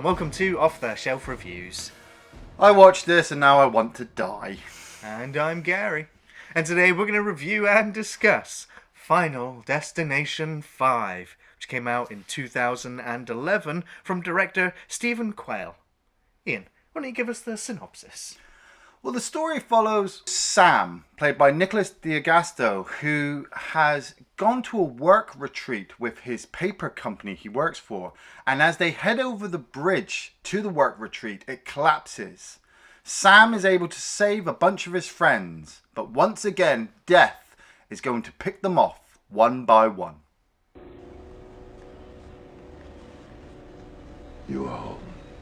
and welcome to Off the Shelf Reviews. I watched this and now I want to die. And I'm Gary. And today we're going to review and discuss Final Destination 5, which came out in 2011 from director Stephen Quale. Iain, why don't you give us the synopsis? Well, the story follows Sam, played by Nicholas D'Agasto, who has gone to a work retreat with his paper company he works for. And as they head over the bridge to the work retreat, it collapses. Sam is able to save a bunch of his friends, but once again, death is going to pick them off one by one. You all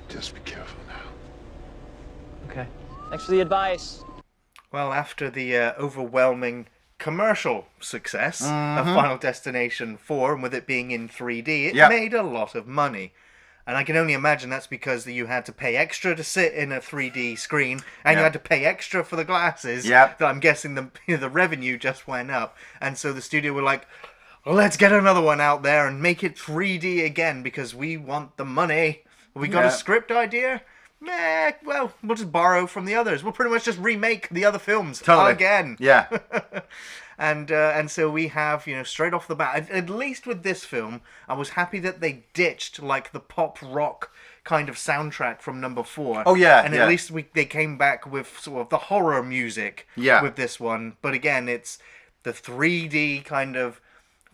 just be careful now. Okay. Thanks for the advice. Well, after the overwhelming commercial success of Final Destination 4, and with it being in 3D, it made a lot of money. And I can only imagine that's because you had to pay extra to sit in a 3D screen, and you had to pay extra for the glasses. That I'm guessing the revenue just went up. And so the studio were like, well, let's get another one out there and make it 3D again because we want the money. We got a script idea? Well, we'll just borrow from the others. We'll pretty much just remake the other films again. Yeah. And so we have, straight off the bat, at least with this film, I was happy that they ditched like the pop rock kind of soundtrack from number 4. Oh yeah. And at least they came back with sort of the horror music with this one. But again, it's the 3D kind of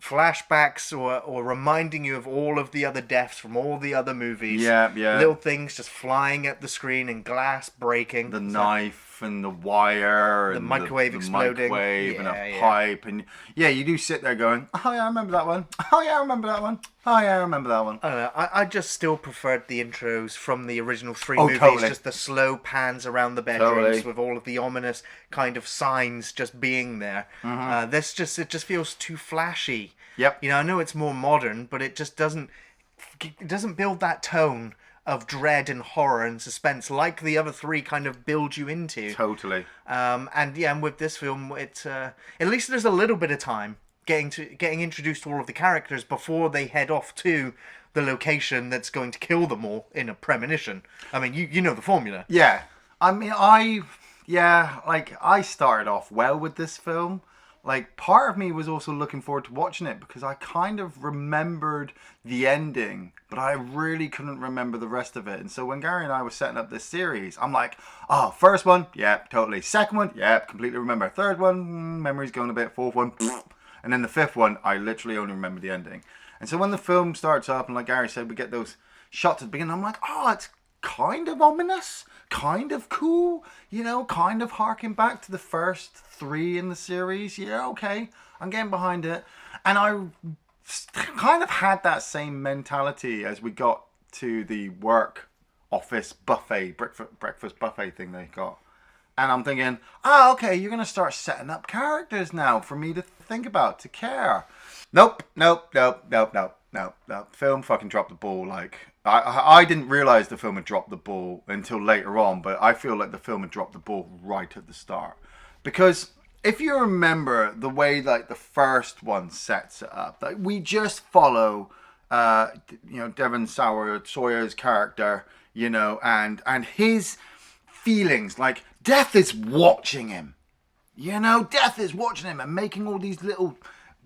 flashbacks or reminding you of all of the other deaths from all the other movies. Little things just flying at the screen and glass breaking. The knife and the wire the and microwave exploding. Microwave and a pipe. And you do sit there going, oh yeah, I remember that one. Oh yeah, I remember that one. Oh yeah, I remember that one. I don't know. I just still preferred the intros from the original 3 movies. Totally. Just the slow pans around the bedrooms with all of the ominous kind of signs just being there. It just feels too flashy. Yep. I know it's more modern, but it just doesn't build that tone of dread and horror and suspense like the other 3 kind of build you into. Totally. And with this film, it at least there's a little bit of time getting introduced to all of the characters before they head off to the location that's going to kill them all in a premonition. I mean, you know the formula. Yeah. I mean, I started off well with this film. Like, part of me was also looking forward to watching it because I kind of remembered the ending, but I really couldn't remember the rest of it. And so when Gary and I were setting up this series, I'm like, oh, first one, yeah, totally. Second one, yeah, completely remember. Third one, memory's going a bit. Fourth one, and then the fifth one, I literally only remember the ending. And so when the film starts up, and like Gary said, we get those shots at the beginning, I'm like, oh, it's kind of ominous, kind of cool, kind of harking back to the first 3 in the series. Yeah, okay, I'm getting behind it. And I kind of had that same mentality as we got to the work office buffet, breakfast buffet thing they got. And I'm thinking, okay, you're going to start setting up characters now for me to think about, to care. Nope. Film fucking dropped the ball. Like, I didn't realize the film had dropped the ball until later on, but I feel like the film had dropped the ball right at the start. Because if you remember the way like the first one sets it up, like we just follow Devon Sawyer's character, and his feelings, like death is watching him. Death is watching him and making all these little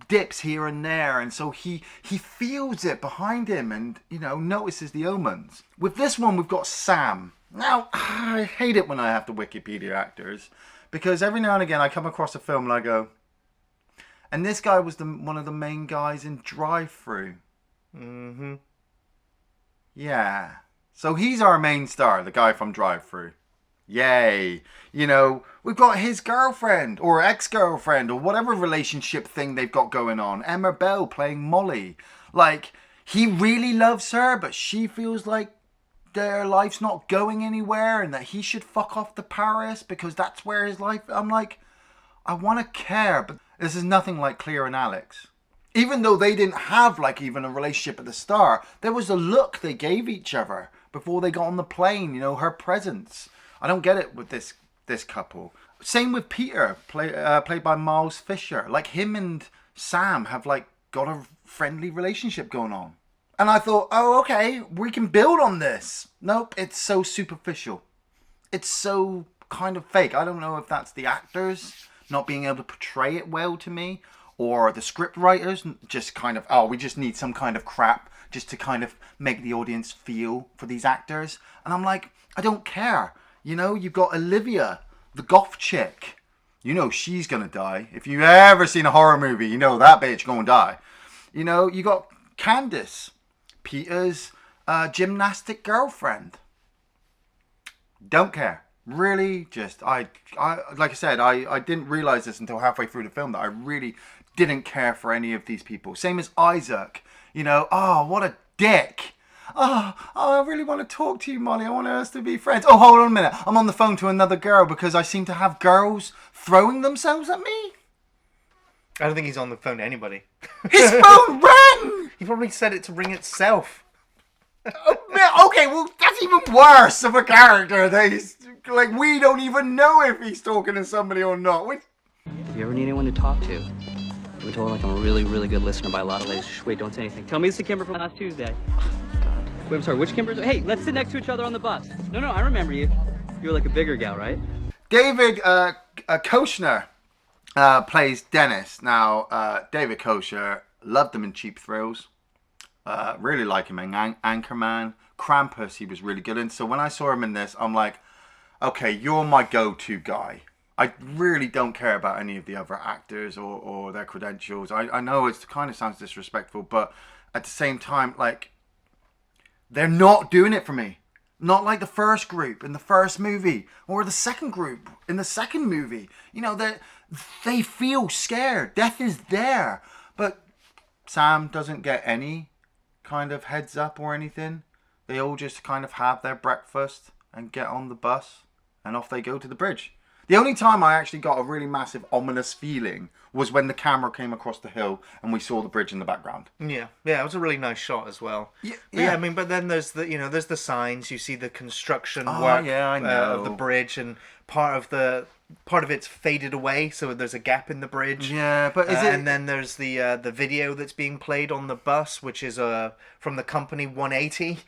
dips here and there, and so he feels it behind him and notices the omens. With this one we've got Sam. Now I hate it when I have to Wikipedia actors, because every now and again I come across a film and I go, and this guy was one of the main guys in Drive-Thru. Yeah, so he's our main star, the guy from Drive-Thru. Yay. We've got his girlfriend or ex-girlfriend or whatever relationship thing they've got going on. Emma Bell playing Molly. Like, he really loves her, but she feels like their life's not going anywhere and that he should fuck off to Paris because that's where his life... I'm like, I want to care, but this is nothing like Clea and Alex. Even though they didn't have like even a relationship at the start, there was a look they gave each other before they got on the plane, her presence. I don't get it with this couple. Same with Peter, played by Miles Fisher. Like, him and Sam have like got a friendly relationship going on. And I thought, oh, okay, we can build on this. Nope, it's so superficial. It's so kind of fake. I don't know if that's the actors not being able to portray it well to me, or the script writers just kind of, oh, we just need some kind of crap just to kind of make the audience feel for these actors. And I'm like, I don't care. You know, you've got Olivia, the goth chick. You know she's going to die. If you've ever seen a horror movie, you know that bitch going to die. You know, you got Candace, Peter's gymnastic girlfriend. Don't care. Really, just I like I said, I didn't realize this until halfway through the film that I really didn't care for any of these people. Same as Isaac. You know, oh, what a dick. Oh, I really want to talk to you, Molly. I want us to be friends. Oh, hold on a minute. I'm on the phone to another girl because I seem to have girls throwing themselves at me. I don't think he's on the phone to anybody. His phone rang! He probably set it to ring itself. Okay, well, that's even worse of a character. That he's, like, we don't even know if he's talking to somebody or not. If you ever need anyone to talk to, we told like I'm a really, really good listener by a lot of ladies. Shh, wait, don't say anything. Tell me it's the Kimber from last Tuesday. Wait, I'm sorry, which Kimber? Hey, let's sit next to each other on the bus. No, I remember you. You were like a bigger gal, right? David Koechner plays Dennis. Now, David Koechner, loved him in Cheap Thrills. Really like him in Anchorman. Krampus, he was really good in. So when I saw him in this, I'm like, okay, you're my go-to guy. I really don't care about any of the other actors or their credentials. I know it kind of sounds disrespectful, but at the same time, like, they're not doing it for me. Not like the first group in the first movie, or the second group in the second movie. You know, they feel scared. Death is there. But Sam doesn't get any kind of heads up or anything. They all just kind of have their breakfast and get on the bus, and off they go to the bridge. The only time I actually got a really massive ominous feeling was when the camera came across the hill and we saw the bridge in the background. Yeah, it was a really nice shot as well. Yeah. I mean, but then there's the signs. You see the construction work of the bridge, and part of it's faded away, so there's a gap in the bridge. Yeah, but and then there's the video that's being played on the bus, which is from the company 180,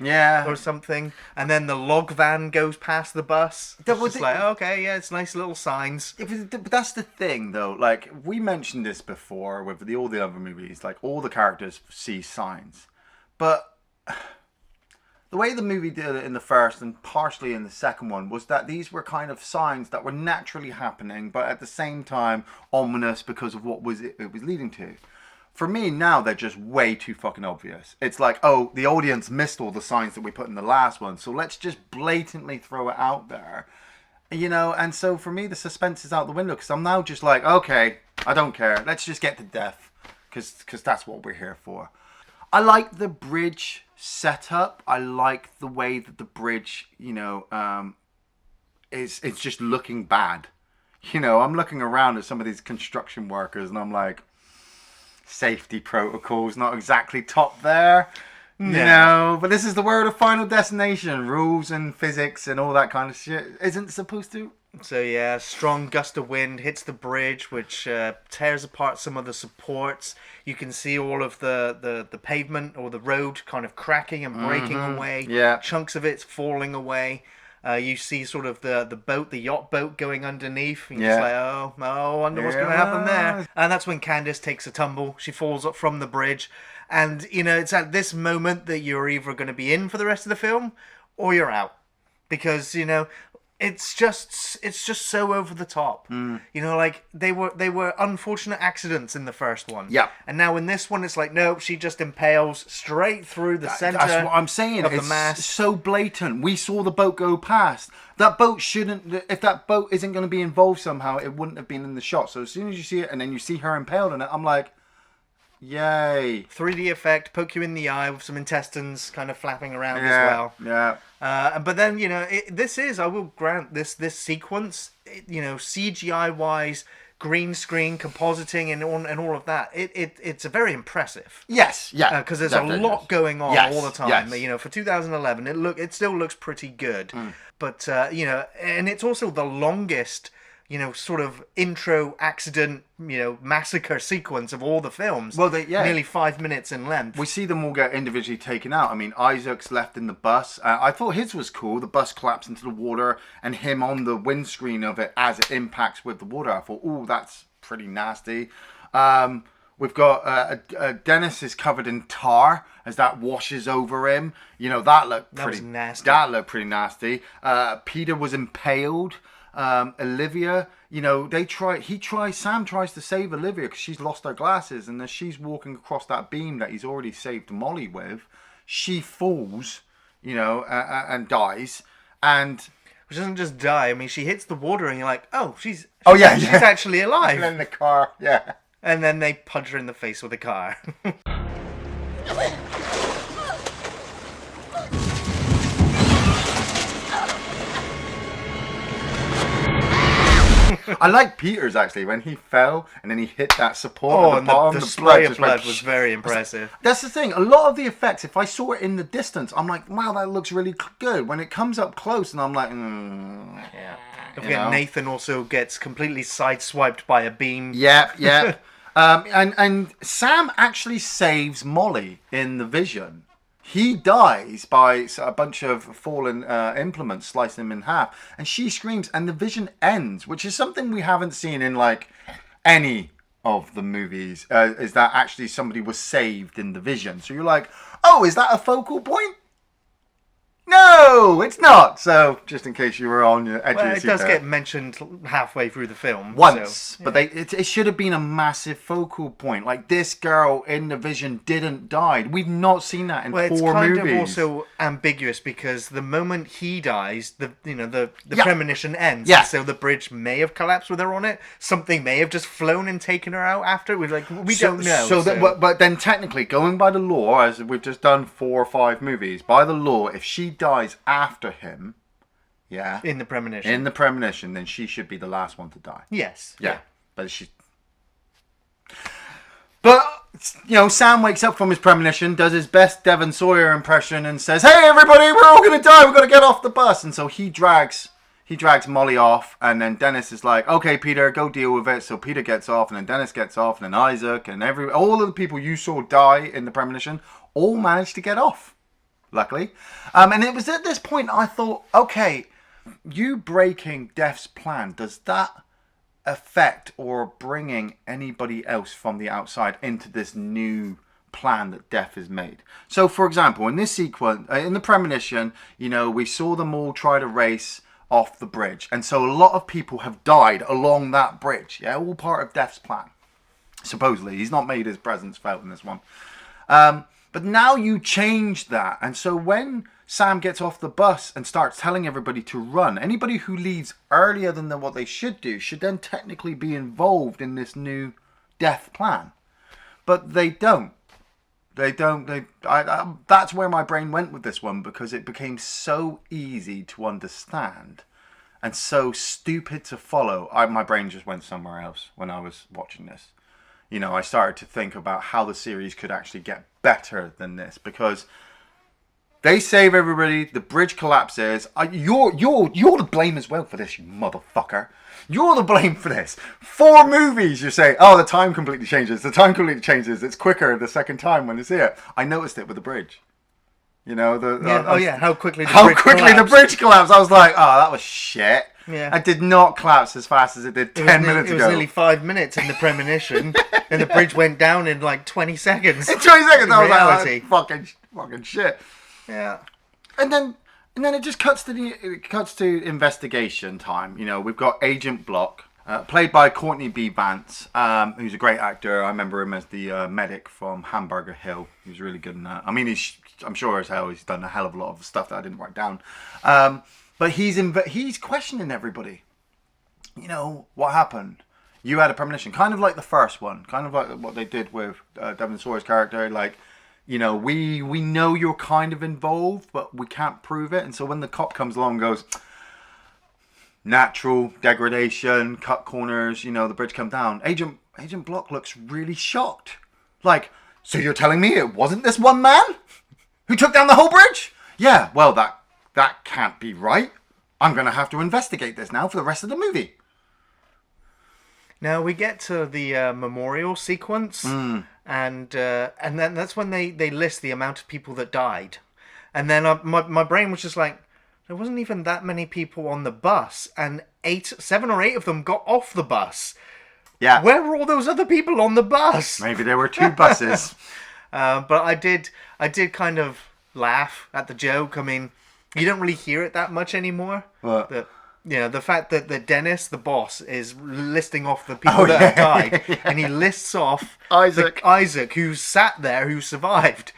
or something. And then the log van goes past the bus. It's like, okay, yeah, it's nice little signs. But that's the thing, though. Like, we mentioned this before with all the other movies. Like, all the characters see signs, but the way the movie did it in the first and partially in the second one was that these were kind of signs that were naturally happening, but at the same time ominous because of what it was leading to. For me, now they're just way too fucking obvious. It's like, oh, the audience missed all the signs that we put in the last one, so let's just blatantly throw it out there. You know, and so for me, the suspense is out the window, because I'm now just like, okay, I don't care. Let's just get to death, because that's what we're here for. I like the bridge setup. I like the way that the bridge, you know, it's just looking bad. You know, I'm looking around at some of these construction workers and I'm like, safety protocols not exactly top there. You know, but this is the world of Final Destination. Rules and physics and all that kind of shit isn't supposed to. So yeah, strong gust of wind hits the bridge, which tears apart some of the supports. You can see all of the pavement or the road kind of cracking and breaking away. Yeah. Chunks of it's falling away. You see sort of the yacht boat going underneath. And you're just like, oh, I wonder what's going to happen there. And that's when Candace takes a tumble. She falls up from the bridge. And, you know, it's at this moment that you're either going to be in for the rest of the film or you're out. Because, you know, it's just so over the top. You know, like they were unfortunate accidents in the first one. Yeah. And now in this one, it's like, nope, she just impales straight through the center. That's what I'm saying. Of the mast. So blatant. We saw the boat go past. That boat shouldn't. If that boat isn't going to be involved somehow, it wouldn't have been in the shot. So as soon as you see it, and then you see her impaled on it, I'm like, yay. 3D effect, poke you in the eye with some intestines kind of flapping around as well. Yeah. But then, you know, I will grant this sequence, you know, CGI wise, green screen, compositing and all of that. It's a very impressive. Yes, yeah. Because there's a lot going on all the time. Yes. You know, for 2011, it still looks pretty good. But, you know, and it's also the longest, sort of intro accident, massacre sequence of all the films. Well, nearly 5 minutes in length. We see them all get individually taken out. I mean, Isaac's left in the bus. I thought his was cool. The bus collapsed into the water and him on the windscreen of it as it impacts with the water. I thought, oh, that's pretty nasty. We've got Dennis is covered in tar as that washes over him. That looked pretty nasty. That looked pretty nasty. Peter was impaled. Olivia, Sam tries to save Olivia because she's lost her glasses, and as she's walking across that beam that he's already saved Molly with, she falls, and dies. And she doesn't just die. I mean, she hits the water, and you're like, oh, she's actually alive. And then the car, yeah. And then they punch her in the face with a car. I like Peter's actually when he fell and then he hit that support at the bottom. The spray of blood was very impressive. That's the thing. A lot of the effects, if I saw it in the distance, I'm like, wow, that looks really good. When it comes up close, and I'm like, yeah. Don't forget, Nathan also gets completely sideswiped by a beam. Yeah. And Sam actually saves Molly in the vision. He dies by a bunch of fallen implements slicing him in half, and she screams, and the vision ends, which is something we haven't seen in like any of the movies. Is that actually somebody was saved in the vision? So you're like, oh, is that a focal point? No, it's not. So, just in case you were on your edge of your seat, it does get mentioned halfway through the film. Once. So, yeah. But it should have been a massive focal point. Like, this girl in the vision didn't die. We've not seen that in 4 movies. Well, it's kind of also ambiguous because the moment he dies, the premonition ends. Yeah. So the bridge may have collapsed with her on it. Something may have just flown and taken her out after. We don't know. But then technically, going by the law, as we've just done 4 or 5 movies, by the law, if she dies after him, in the premonition, then she should be the last one to die. Yes. Yeah. But Sam wakes up from his premonition, does his best Devon Sawyer impression, and says, "Hey, everybody, we're all gonna die. We've got to get off the bus." And so he drags Molly off, and then Dennis is like, "Okay, Peter, go deal with it." So Peter gets off, and then Dennis gets off, and then Isaac, and all of the people you saw die in the premonition all managed to get off. Luckily. And it was at this point I thought, okay, you breaking Def's plan, does that affect or bringing anybody else from the outside into this new plan that Def has made? So, for example, in this sequence, in the premonition, we saw them all try to race off the bridge. And so a lot of people have died along that bridge. Yeah, all part of Def's plan. Supposedly. He's not made his presence felt in this one. But now you change that. And so when Sam gets off the bus and starts telling everybody to run, anybody who leaves earlier than what they should do should then technically be involved in this new death plan. But they don't. That's where my brain went with this one, because it became so easy to understand and so stupid to follow. My brain just went somewhere else when I was watching this. I started to think about how the series could actually get better than this, because they save everybody, the bridge collapses. You're to blame as well for this, you motherfucker. You're to blame for this. 4 movies, you say, oh, the time completely changes. The time completely changes. It's quicker the second time when it's here. I noticed it with the bridge. How quickly the bridge collapsed. I was like, oh, that was shit. Yeah. It did not collapse as fast as it did 10 minutes ago. It was nearly 5 minutes in the premonition, and the bridge went down in like 20 seconds. In 20 seconds, I was like, oh, fucking shit. Yeah. And then it just cuts to investigation time. We've got Agent Block, played by Courtney B. Vance, who's a great actor. I remember him as the medic from Hamburger Hill. He was really good in that. I mean, I'm sure as hell he's done a hell of a lot of stuff that I didn't write down. But he's questioning everybody. What happened? You had a premonition, kind of like the first one, kind of like what they did with Devon Sawyer's character. Like, we know you're kind of involved, but we can't prove it. And so when the cop comes along and goes, natural degradation, cut corners, the bridge come down. Agent Block looks really shocked. Like, so you're telling me it wasn't this one man who took down the whole bridge? Yeah, well, that can't be right. I'm going to have to investigate this now for the rest of the movie. Now we get to the memorial sequence, and then that's when they list the amount of people that died, and then my brain was just like, there wasn't even that many people on the bus, and 7 or 8 of them got off the bus. Yeah. Where were all those other people on the bus? Maybe there were 2 buses. But I did kind of laugh at the joke. I mean, you don't really hear it that much anymore. What? The fact that Dennis, the boss, is listing off the people that have died, and he lists off Isaac, who sat there, who survived,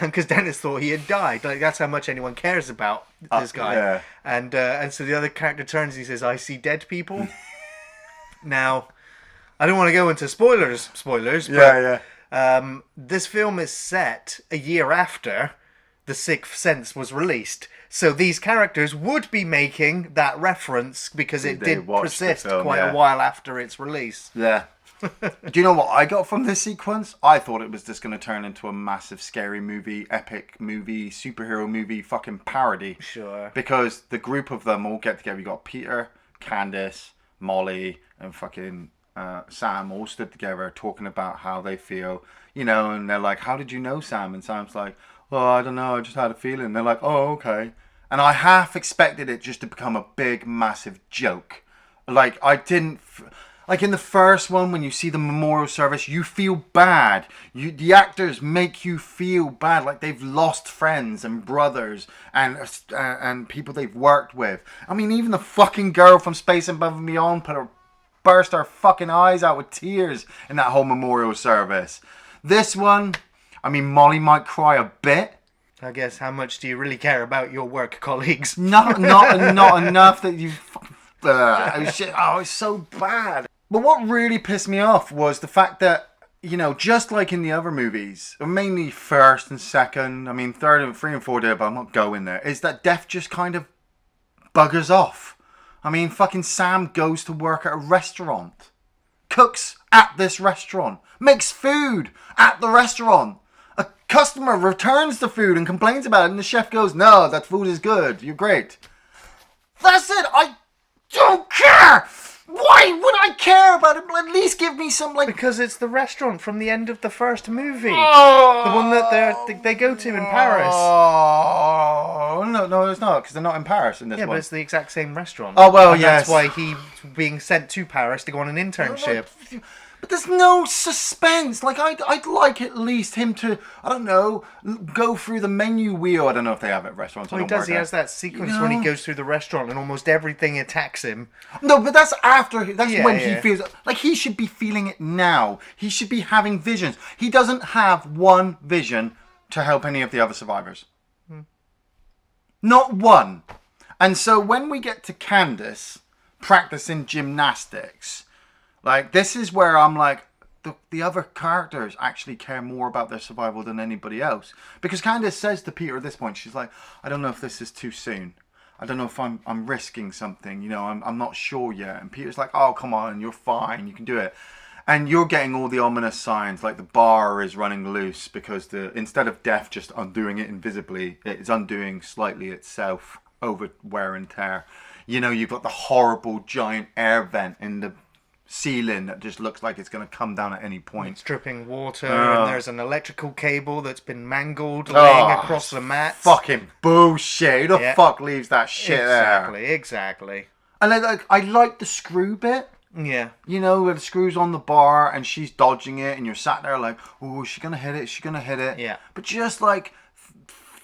because Dennis thought he had died. Like, that's how much anyone cares about this guy. Yeah. And so the other character turns and he says, "I see dead people." Now, I don't want to go into spoilers, but this film is set a year after The Sixth Sense was released. So these characters would be making that reference because it did persist quite a while after its release. Yeah. Do you know what I got from this sequence? I thought it was just going to turn into a massive scary movie, epic movie, superhero movie, fucking parody. Sure. Because the group of them all get together. You got Peter, Candace, Molly, and fucking Sam all stood together talking about how they feel. You know, and they're like, "How did you know Sam?" And Sam's like, "Oh, I don't know. I just had a feeling." And they're like, "Oh, okay." And I half expected it just to become a big, massive joke. Like, I didn't... Like, in the first one, when you see the memorial service, you feel bad. The actors make you feel bad. Like, they've lost friends and brothers and people they've worked with. I mean, even the fucking girl from Space Above and Beyond burst her fucking eyes out with tears in that whole memorial service. This one, I mean, Molly might cry a bit. I guess, how much do you really care about your work colleagues? Not enough that you... it's so bad. But what really pissed me off was the fact that, you know, just like in the other movies, mainly first and second, I mean, third and 3 and 4 did, but I'm not going there, is that Death just kind of buggers off. I mean, fucking Sam goes to work at a restaurant, cooks at this restaurant, makes food at the restaurant. A customer returns the food and complains about it, and the chef goes, "No, that food is good. You're great." That's it. I don't care. Why would I care about it? At least give me some, like... Because it's the restaurant from the end of the first movie. The one that they go to in Paris. Oh, no, it's not, because they're not in Paris in this one. Yeah, but it's the exact same restaurant. Oh, well, and yes. That's why he's being sent to Paris to go on an internship. But there's no suspense. Like, I'd like at least him to, I don't know, go through the menu wheel. I don't know if they have it at restaurants. Well, he does. He has that sequence when he goes through the restaurant and almost everything attacks him. No, but that's after. That's when he feels... Like, he should be feeling it now. He should be having visions. He doesn't have one vision to help any of the other survivors. Not one. And so when we get to Candace practicing gymnastics... Like, this is where I'm like, the other characters actually care more about their survival than anybody else. Because Candace says to Peter at this point, she's like, "I don't know if this is too soon. I don't know if I'm risking something. You know, I'm not sure yet." And Peter's like, "Oh, come on, you're fine. You can do it." And you're getting all the ominous signs, like the bar is running loose because instead of Death just undoing it invisibly, it's undoing slightly itself over wear and tear. You know, you've got the horrible giant air vent in the ceiling that just looks like it's going to come down at any point. It's dripping water, and there's an electrical cable that's been mangled laying across the mat. Fucking bullshit. Who the fuck leaves that shit there? Exactly. And I like the screw bit. Yeah. You know, where the screw's on the bar and she's dodging it and you're sat there like, "Oh, is she going to hit it? Is she going to hit it?" Yeah. But just like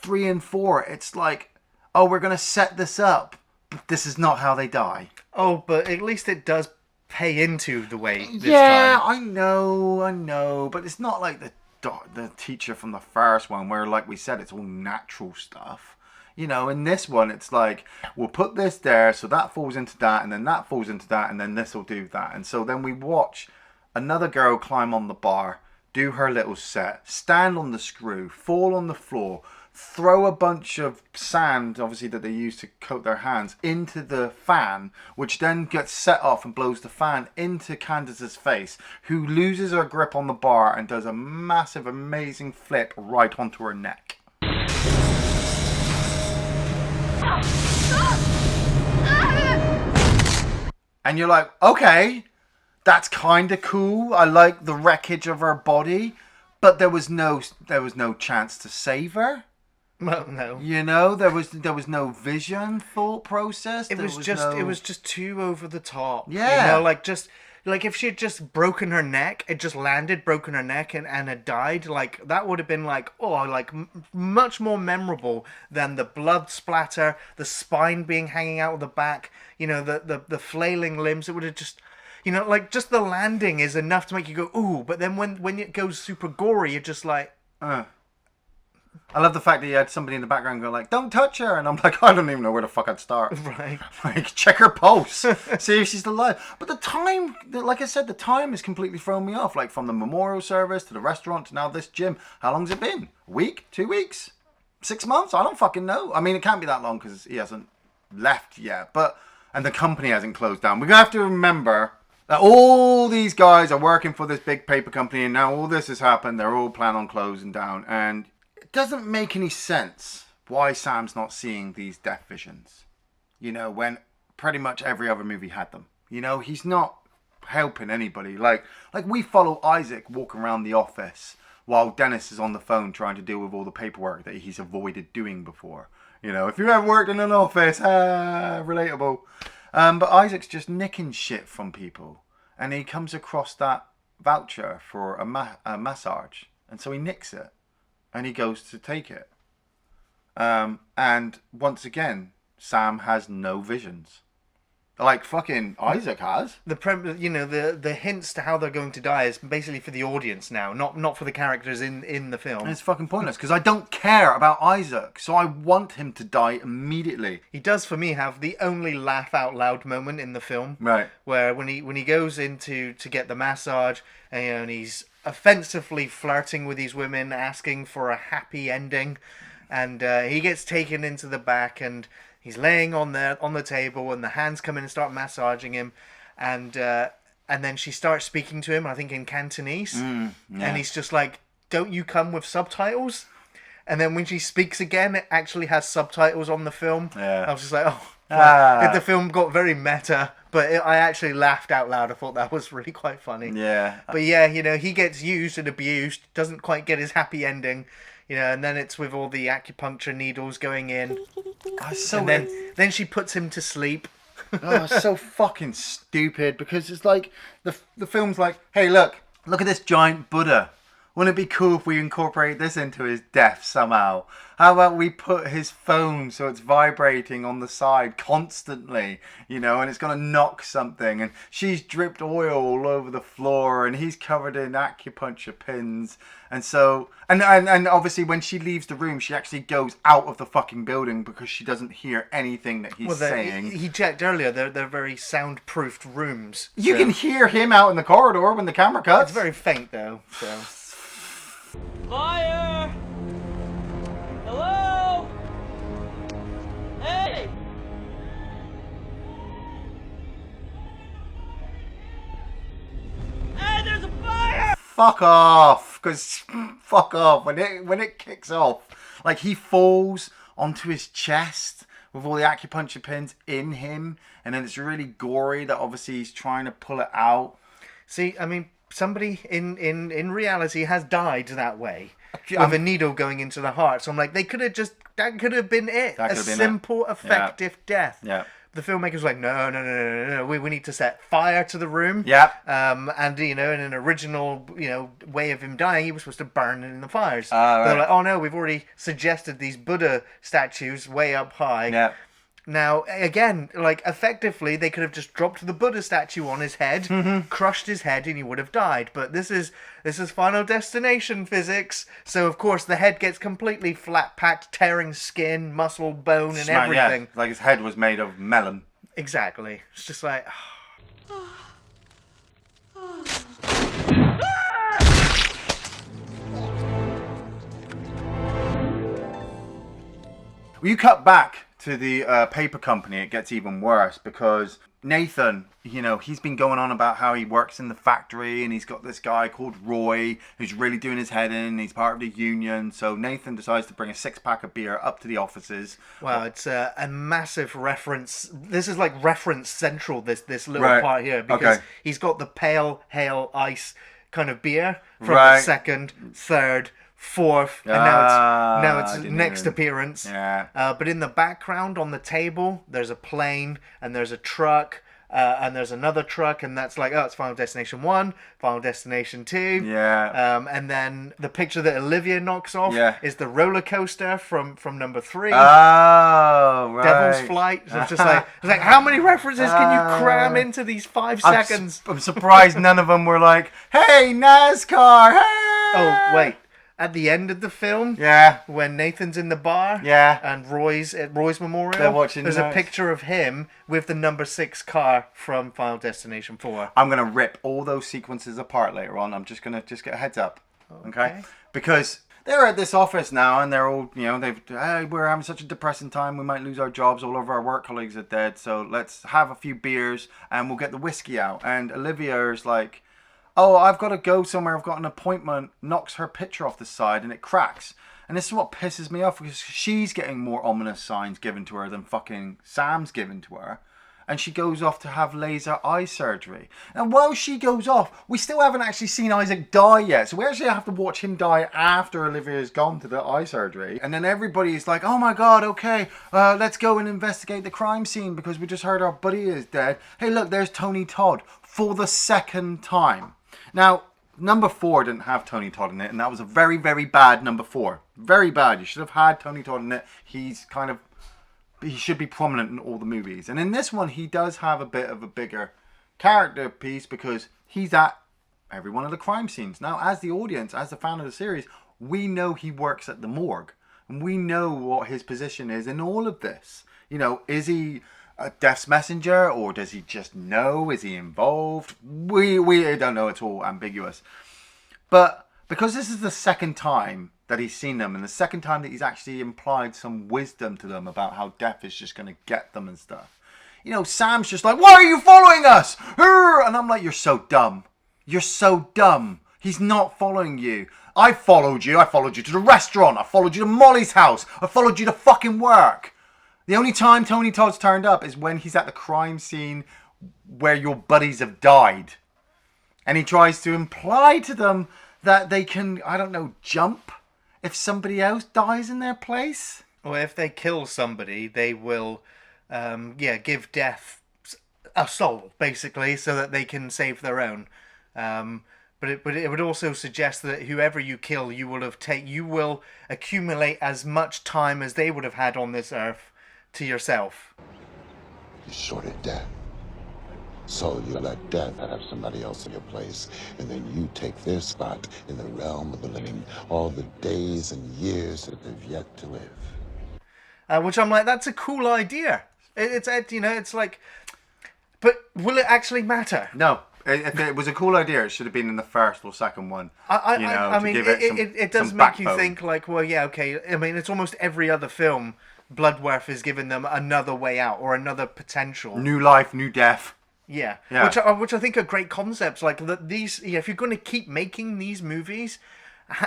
3 and 4, it's like, "Oh, we're going to set this up, but this is not how they die." Oh, but at least it does pay into the weight this time. I know, but it's not like the teacher from the first one where, like we said, it's all natural stuff. You know, in this one, it's like, we'll put this there, so that falls into that, and then that falls into that, and then this will do that. And so then we watch another girl climb on the bar, do her little set, stand on the screw, fall on the floor, throw a bunch of sand, obviously that they use to coat their hands, into the fan, which then gets set off and blows the fan into Candace's face, who loses her grip on the bar and does a massive, amazing flip right onto her neck. And you're like, okay, That's kind of cool. I like the wreckage of her body, but there was no chance to save her. Well, no. You know, there was no vision, thought process. It was just too over the top. Yeah. You know, like if she had just broken her neck, it just landed, broken her neck, and had died, like, that would have been, like, much more memorable than the blood splatter, the spine being hanging out of the back, you know, the flailing limbs. It would have just, you know, like, just the landing is enough to make you go, ooh, but then when it goes super gory, you're just like... I love the fact that you had somebody in the background go like, "Don't touch her," and I'm like, I don't even know where the fuck I'd start. Right. Like, check her pulse, see if she's alive. But the time, like I said, the time has completely thrown me off. Like, from the memorial service to the restaurant to now this gym. How long's it been? A week? 2 weeks? 6 months? I don't fucking know. I mean, it can't be that long because he hasn't left yet. And the company hasn't closed down. We're gonna have to remember that all these guys are working for this big paper company, and now all this has happened. They're all planning on closing down, and it doesn't make any sense why Sam's not seeing these death visions, you know, when pretty much every other movie had them. You know, he's not helping anybody. Like we follow Isaac walking around the office while Dennis is on the phone trying to deal with all the paperwork that he's avoided doing before. You know, if you ever worked in an office, relatable. But Isaac's just nicking shit from people, and he comes across that voucher for a massage, and so he nicks it. And he goes to take it. And once again, Sam has no visions. Like fucking Isaac has. The hints to how they're going to die is basically for the audience now, not for the characters in the film. And it's fucking pointless because I don't care about Isaac, so I want him to die immediately. He does, for me, have the only laugh out loud moment in the film, right? Where when he goes to get the massage, and he's offensively flirting with these women, asking for a happy ending, and he gets taken into the back and he's laying on the table, and the hands come in and start massaging him, and then she starts speaking to him, I think in Cantonese, and he's just like, "Don't you come with subtitles?" And then when she speaks again, it actually has subtitles on the film. Yeah. I was just like, oh. The film got very meta, but I actually laughed out loud. I thought that was really quite funny. Yeah. But yeah, you know, he gets used and abused, doesn't quite get his happy ending, you know, and then it's with all the acupuncture needles going in. And then she puts him to sleep. Oh, it's so fucking stupid, because it's like the film's like, hey, look at this giant Buddha. Wouldn't it be cool if we incorporate this into his death somehow? How about we put his phone so it's vibrating on the side constantly, you know, and it's going to knock something, and she's dripped oil all over the floor, and he's covered in acupuncture pins, and so, and obviously when she leaves the room, she actually goes out of the fucking building because she doesn't hear anything that he's saying. He checked earlier, they're very soundproofed rooms. You can hear him out in the corridor when the camera cuts. It's very faint though, so... Fire! Hello? Hey! Hey, there's a fire! Fuck off, fuck off. When it kicks off, like, he falls onto his chest with all the acupuncture pins in him, and then it's really gory that obviously he's trying to pull it out. See, I mean, somebody in reality has died that way, with a needle going into the heart. So I'm like, that could have been it. A simple, effective death. Yeah. The filmmaker's like, no. We need to set fire to the room. Yeah. And you know, in an original, you know, way of him dying, he was supposed to burn in the fires. Right. They're like, oh no, we've already suggested these Buddha statues way up high. Yeah. Now, again, like, effectively, they could have just dropped the Buddha statue on his head, crushed his head, and he would have died. But this is Final Destination physics, so of course the head gets completely flat-packed, tearing skin, muscle, bone, and everything. Yeah, like his head was made of melon. Exactly. It's just like... Well, you cut back to the paper company, it gets even worse, because Nathan, he's been going on about how he works in the factory and he's got this guy called Roy who's really doing his head in. He's part of the union. So Nathan decides to bring a 6-pack of beer up to the offices. Wow, it's a massive reference. This is like reference central, this little part here, because he's got the pale ale ice kind of beer from the second, third, fourth, and now it's next appearance. Yeah. But in the background on the table, there's a plane and there's a truck. And there's another truck, and that's like, it's Final Destination 1, Final Destination 2. Yeah. And then the picture that Olivia knocks off is the roller coaster from number 3. Oh, right. Devil's Flight. So it's just like, how many references can you cram into these 5 seconds? I'm surprised none of them were like, hey, NASCAR, hey! Oh, wait. At the end of the film, when Nathan's in the bar, and Roy's at Roy's Memorial, they're watching. There's a picture of him with the number 6 car from Final Destination 4. I'm gonna rip all those sequences apart later on. I'm just gonna get a heads up, okay? Because they're at this office now, and they're all, we're having such a depressing time. We might lose our jobs. All of our work colleagues are dead. So let's have a few beers, and we'll get the whiskey out. And Olivia is like, oh, I've got to go somewhere. I've got an appointment. Knocks her picture off the side and it cracks. And this is what pisses me off because she's getting more ominous signs given to her than fucking Sam's given to her. And she goes off to have laser eye surgery. And while she goes off, we still haven't actually seen Isaac die yet. So we actually have to watch him die after Olivia's gone to the eye surgery. And then everybody's like, oh my God, okay, let's go and investigate the crime scene because we just heard our buddy is dead. Hey, look, there's Tony Todd for the second time. Now, number 4 didn't have Tony Todd in it, and that was a very, very bad number 4. Very bad. You should have had Tony Todd in it. He should be prominent in all the movies. And in this one, he does have a bit of a bigger character piece because he's at every one of the crime scenes. Now, as the audience, as the fan of the series, we know he works at the morgue. And we know what his position is in all of this. Is he a death's messenger, or does he just know? Is he involved? We don't know. It's all ambiguous. But because this is the second time that he's seen them, and the second time that he's actually implied some wisdom to them about how death is just going to get them and stuff. Sam's just like, why are you following us? And I'm like, you're so dumb. You're so dumb. He's not following you. I followed you. I followed you to the restaurant. I followed you to Molly's house. I followed you to fucking work. The only time Tony Todd's turned up is when he's at the crime scene where your buddies have died. And he tries to imply to them that they can, jump if somebody else dies in their place. Or if they kill somebody, they will, give death a soul, basically, so that they can save their own. But it would also suggest that whoever you kill, you will accumulate as much time as they would have had on this earth to yourself. You're short of death. So you let death have somebody else in your place, and then you take their spot in the realm of the living, all the days and years that they've yet to live. Which I'm like, that's a cool idea. It's like, but will it actually matter? No. If it was a cool idea, it should have been in the first or second one. It does make you think like, well, yeah, okay. I mean, it's almost every other film. Bloodworth is giving them another way out or another potential. New life, new death. Yeah. Which I think are great concepts. Like these, if you're going to keep making these movies,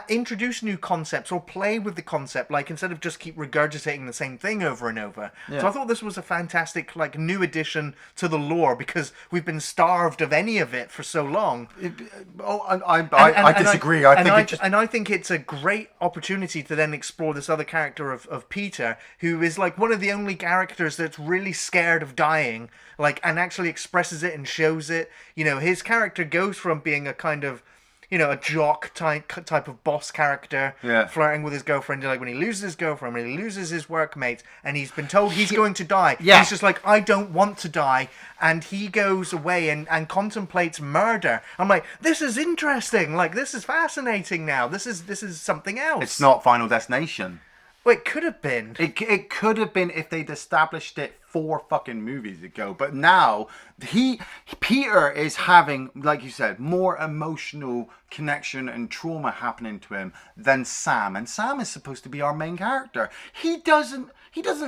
introduce new concepts or play with the concept. Like instead of just keep regurgitating the same thing over and over. Yeah. So I thought this was a fantastic new addition to the lore because we've been starved of any of it for so long. I disagree. I think it's a great opportunity to then explore this other character of Peter, who is like one of the only characters that's really scared of dying, and actually expresses it and shows it. His character goes from being a kind of a jock type of boss character, flirting with his girlfriend. Like when he loses his girlfriend, when he loses his workmates, and he's been told he's going to die. Yeah. He's just like, I don't want to die. And he goes away and contemplates murder. I'm like, this is interesting. Like, this is fascinating now. This is something else. It's not Final Destination. Well, it could have been. It could have been if they'd established it 4 fucking movies ago. But now Peter is having, like you said, more emotional connection and trauma happening to him than Sam. And Sam is supposed to be our main character. He doesn't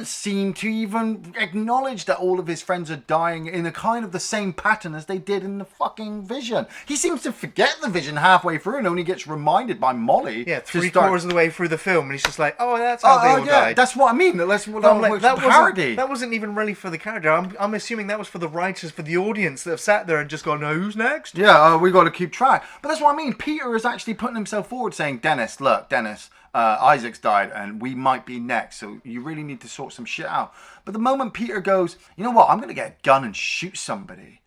seem to even acknowledge that all of his friends are dying in a kind of the same pattern as they did in the fucking Vision. He seems to forget the Vision halfway through and only gets reminded by Molly. Yeah, 3/4 of the way through the film, and he's just like, "Oh, that's how they all died." That's what I mean. That's what I'm like. That wasn't even really for the character. I'm assuming that was for the writers, for the audience that have sat there and just gone, "No, who's next?" Yeah, we got to keep track. But that's what I mean. Peter is actually putting himself forward, saying, Dennis, Isaac's died and we might be next, so you really need to sort some shit out. But the moment Peter goes, you know what, I'm going to get a gun and shoot somebody,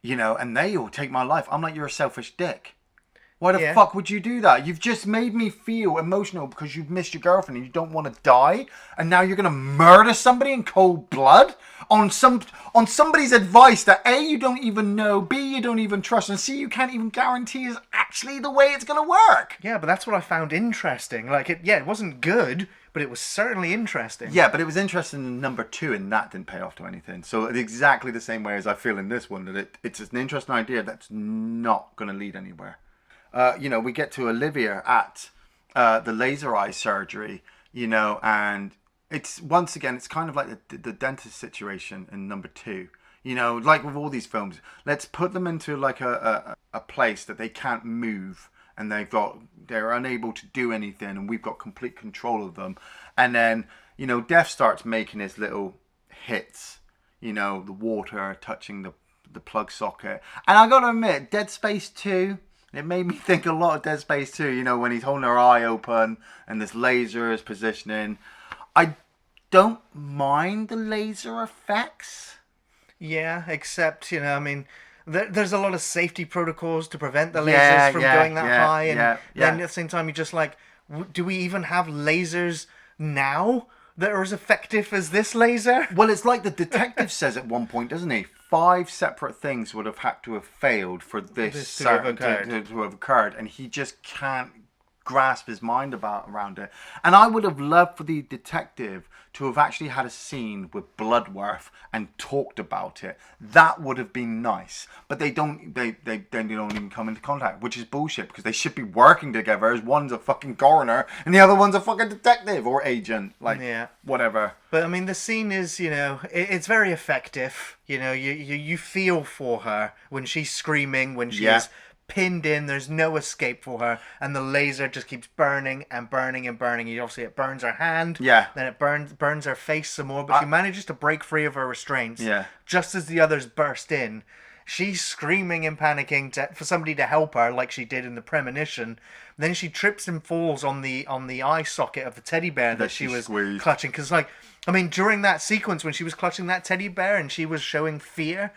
and they will take my life. I'm like, you're a selfish dick. Why the fuck would you do that? You've just made me feel emotional because you've missed your girlfriend and you don't want to die, and now you're going to murder somebody in cold blood on somebody's advice that A, you don't even know, B, you don't even trust, and C, you can't even guarantee is actually the way it's going to work. Yeah, but that's what I found interesting. Like, it wasn't good, but it was certainly interesting. Yeah, but it was interesting in number 2, and that didn't pay off to anything. So exactly the same way as I feel in this one, that it's an interesting idea that's not going to lead anywhere. We get to Olivia at the laser eye surgery, and it's, once again, it's kind of like the dentist situation in number 2. Like with all these films, let's put them into like a place that they can't move, and they're unable to do anything, and we've got complete control of them. And then, Death starts making his little hits, the water touching the plug socket. And I gotta admit, Dead Space 2, it made me think a lot of Dead Space 2, when he's holding her eye open and this laser is positioning. I don't mind the laser effects. Yeah, except, there's a lot of safety protocols to prevent the lasers from going that high. And then at the same time, you're just like, do we even have lasers now that are as effective as this laser? Well, it's like the detective says at one point, doesn't he? 5 separate things would have had to have failed for this to have occurred, and he just can't grasp his mind around it. And I would have loved for the detective to have actually had a scene with Bloodworth and talked about it. That would have been nice. But they don't even come into contact, which is bullshit, because they should be working together as one's a fucking coroner and the other one's a fucking detective or agent. Whatever. But the scene is, it's very effective. You feel for her when she's screaming, when she's pinned in, there's no escape for her, and the laser just keeps burning and burning and burning. Obviously, it burns her hand. Yeah. Then it burns her face some more, but she manages to break free of her restraints. Yeah. Just as the others burst in, she's screaming and panicking for somebody to help her, like she did in the premonition. Then she trips and falls on the eye socket of the teddy bear that she was clutching. Because, during that sequence when she was clutching that teddy bear and she was showing fear,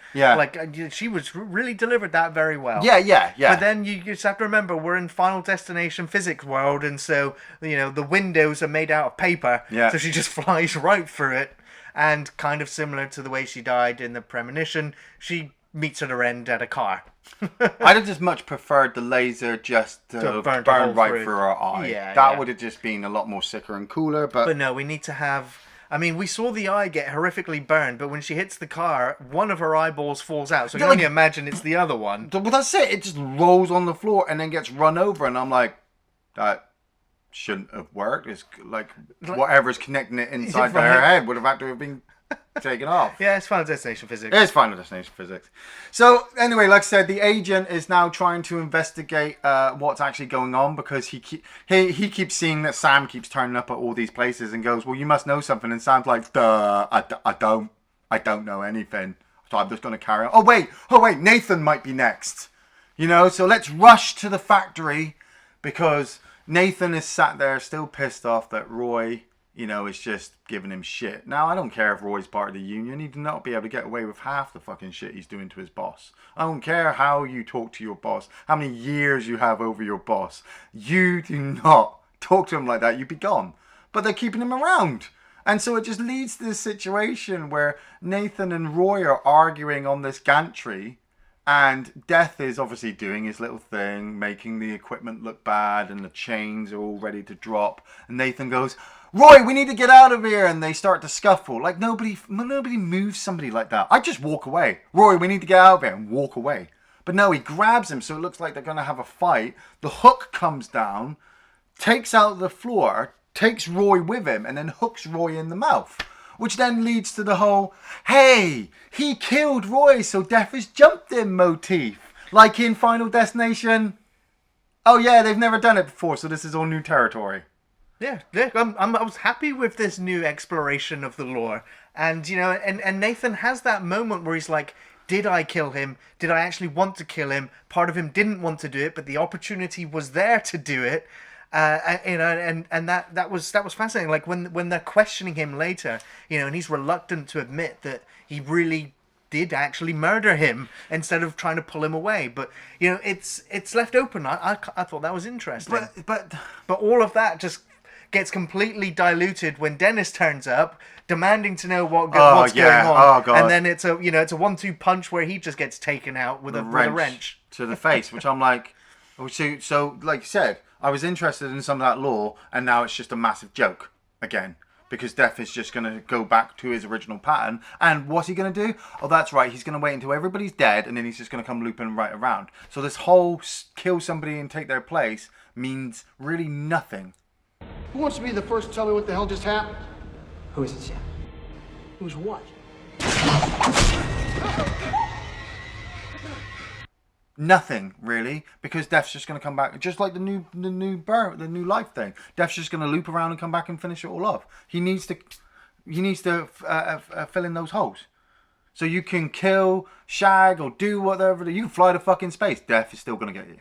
she was really delivered that very well. Yeah. But then you just have to remember, we're in Final Destination physics world, and so, the windows are made out of paper. Yeah. So she just flies right through it. And kind of similar to the way she died in the premonition, she meets at her end at a car. I'd have just much preferred the laser just to burn right through her eye. That would have just been a lot more sicker and cooler. But no, we need to have... we saw the eye get horrifically burned, but when she hits the car, one of her eyeballs falls out. So you can only imagine it's the other one. Well, that's it. It just rolls on the floor and then gets run over. And I'm like, that shouldn't have worked. It's like whatever's connecting it inside her head would have had to have been taken off. Yeah, it's Final Destination physics. It's Final Destination physics. So anyway, like I said, the agent is now trying to investigate what's actually going on, because he keeps seeing that Sam keeps turning up at all these places and goes, well, you must know something. And Sam's like, duh, I don't know anything. So I'm just going to carry on. Oh wait, Nathan might be next. So let's rush to the factory, because Nathan is sat there still pissed off that Roy, is just giving him shit. Now, I don't care if Roy's part of the union. He'd not be able to get away with half the fucking shit he's doing to his boss. I don't care how you talk to your boss, how many years you have over your boss. You do not talk to him like that. You'd be gone. But they're keeping him around. And so it just leads to this situation where Nathan and Roy are arguing on this gantry. And Death is obviously doing his little thing, making the equipment look bad, and the chains are all ready to drop. And Nathan goes, Roy, we need to get out of here. And they start to scuffle. Like, nobody moves somebody like that. I just walk away. Roy, we need to get out of here, and walk away. But no, he grabs him, so it looks like they're going to have a fight. The hook comes down, takes out the floor, takes Roy with him, and then hooks Roy in the mouth. Which then leads to the whole, hey, he killed Roy, so death has jumped him motif. Like in Final Destination. Oh yeah, they've never done it before, so this is all new territory. Yeah, I was happy with this new exploration of the lore. And, you know, and Nathan has that moment where he's like, did I kill him? Did I actually want to kill him? Part of him didn't want to do it, but the opportunity was there to do it. You know, and that was fascinating. Like when they're questioning him later, you know, and he's reluctant to admit that he really did actually murder him instead of trying to pull him away. But you know, it's left open. I thought that was interesting. But all of that just gets completely diluted when Dennis turns up, demanding to know what's going on. Oh, God. And then it's a 1-2 punch where he just gets taken out with a wrench to the face, which I'm like, so like you said, I was interested in some of that lore, and now it's just a massive joke again. Because Death is just going to go back to his original pattern. And what's he going to do? Oh, that's right. He's going to wait until everybody's dead, and then he's just going to come looping right around. So this whole kill somebody and take their place means really nothing. Who wants to be the first to tell me what the hell just happened? Who is it, Sam? Who's what? Nothing really, because Death's just going to come back, just like the new life thing. Death's just going to loop around and come back and finish it all off. He needs to fill in those holes. So you can kill, shag, or do whatever. You can fly to fucking space. Death is still going to get you.